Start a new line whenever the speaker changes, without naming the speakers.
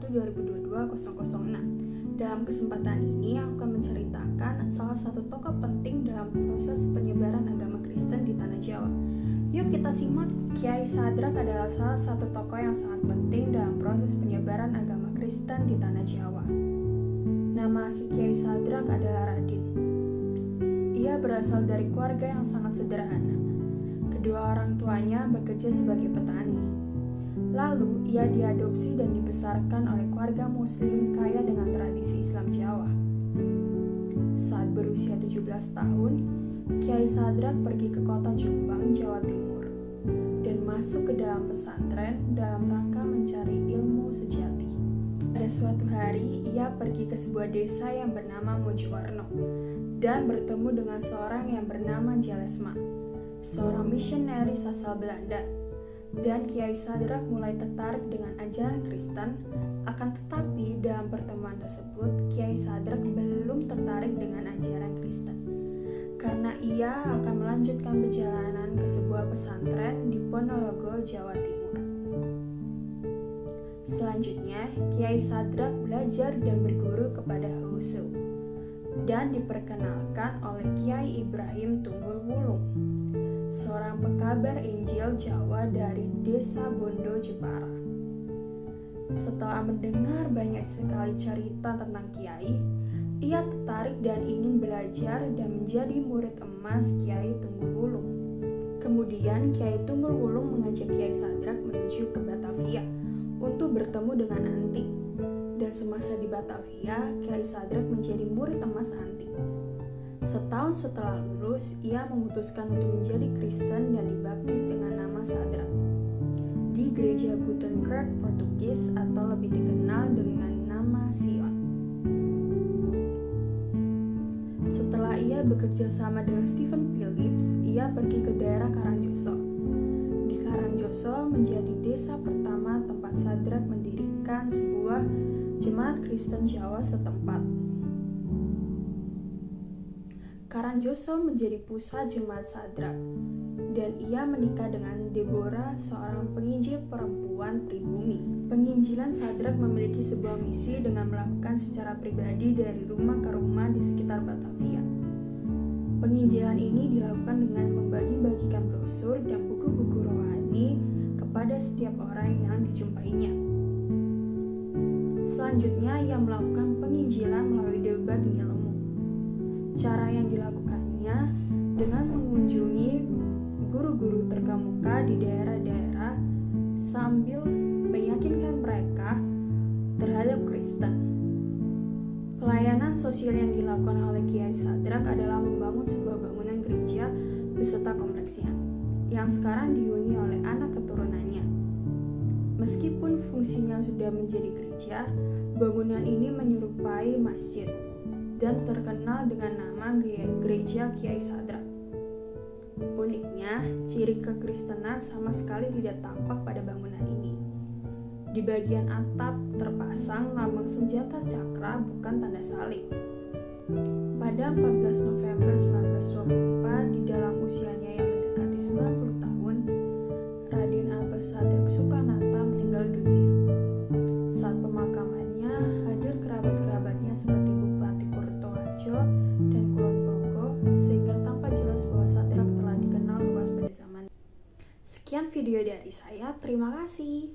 01/2022/006. Dalam kesempatan ini aku akan menceritakan salah satu tokoh penting dalam proses penyebaran agama Kristen di tanah Jawa. Yuk kita simak. Kiai Sadrak adalah salah satu tokoh yang sangat penting dalam proses penyebaran agama Kristen di tanah Jawa. Nama asli Kiai Sadrak adalah Radin. Ia berasal dari keluarga yang sangat sederhana. Kedua orang tuanya bekerja sebagai petani. Lalu, ia diadopsi dan dibesarkan oleh keluarga muslim kaya dengan tradisi Islam Jawa. Saat berusia 17 tahun, Kiai Sadrak pergi ke kota Jombang, Jawa Timur, dan masuk ke dalam pesantren dalam rangka mencari ilmu sejati. Pada suatu hari, ia pergi ke sebuah desa yang bernama Mojowarno dan bertemu dengan seorang yang bernama Jalesma, seorang misionaris asal Belanda. Dan Kiai Sadrak mulai tertarik dengan ajaran Kristen. Akan tetapi dalam pertemuan tersebut, Kiai Sadrak belum tertarik dengan ajaran Kristen, karena ia akan melanjutkan perjalanan ke sebuah pesantren di Ponorogo, Jawa Timur. Selanjutnya, Kiai Sadrak belajar dan berguru kepada Husu dan diperkenalkan oleh Kiai Ibrahim Tunggul Wulung, seorang pekabar Injil Jawa dari desa Bondo, Jepara. Setelah mendengar banyak sekali cerita tentang Kiai, ia tertarik dan ingin belajar dan menjadi murid emas Kiai Tunggul Wulung. Kemudian Kiai Tunggul Wulung mengajak Kiai Sadrak menuju ke Batavia untuk bertemu dengan Anti. Dan semasa di Batavia, Kiai Sadrak menjadi murid emas Anti. Setahun setelah lulus, ia memutuskan untuk menjadi Kristen dan dibaptis dengan nama Sadrak di gereja Buitenkerk Portugis atau lebih dikenal dengan nama Sion. Setelah ia bekerja sama dengan Stephen Phillips, ia pergi ke daerah Karangjoso. Di Karangjoso menjadi desa pertama tempat Sadrak mendirikan sebuah jemaat Kristen Jawa setempat. Karangjoso menjadi pusat jemaat Sadrak, dan ia menikah dengan Deborah, seorang penginjil perempuan pribumi. Penginjilan Sadrak memiliki sebuah misi dengan melakukan secara pribadi dari rumah ke rumah di sekitar Batavia. Penginjilan ini dilakukan dengan membagi-bagikan brosur dan buku-buku rohani kepada setiap orang yang dijumpainya. Selanjutnya, ia melakukan penginjilan melalui debat ilmu. Cara yang dilakukannya dengan mengunjungi guru-guru terkemuka di daerah-daerah sambil meyakinkan mereka terhadap Kristen. Pelayanan sosial yang dilakukan oleh Kiai Sadrak adalah membangun sebuah bangunan gereja beserta kompleksnya, yang sekarang dihuni oleh anak keturunannya. Meskipun fungsinya sudah menjadi gereja, bangunan ini menyerupai masjid dan terkenal dengan nama Gereja Kiai Sadrak. Uniknya, ciri kekristenan sama sekali tidak tampak pada bangunan ini. Di bagian atap terpasang lambang senjata cakra, bukan tanda salib. Pada 14 November 1924, di dalam usianya yang mendekati 90 tahun, Raden Abbas Sadrak Sukranata meninggal dunia. Saat pemakamannya, hadir kerabat-kerabatnya seperti Bupati Kurtoharjo dan Kulon Progo, sehingga tampak jelas bahwa Sadrak telah dikenal luas pada zaman. Sekian video dari saya, terima kasih.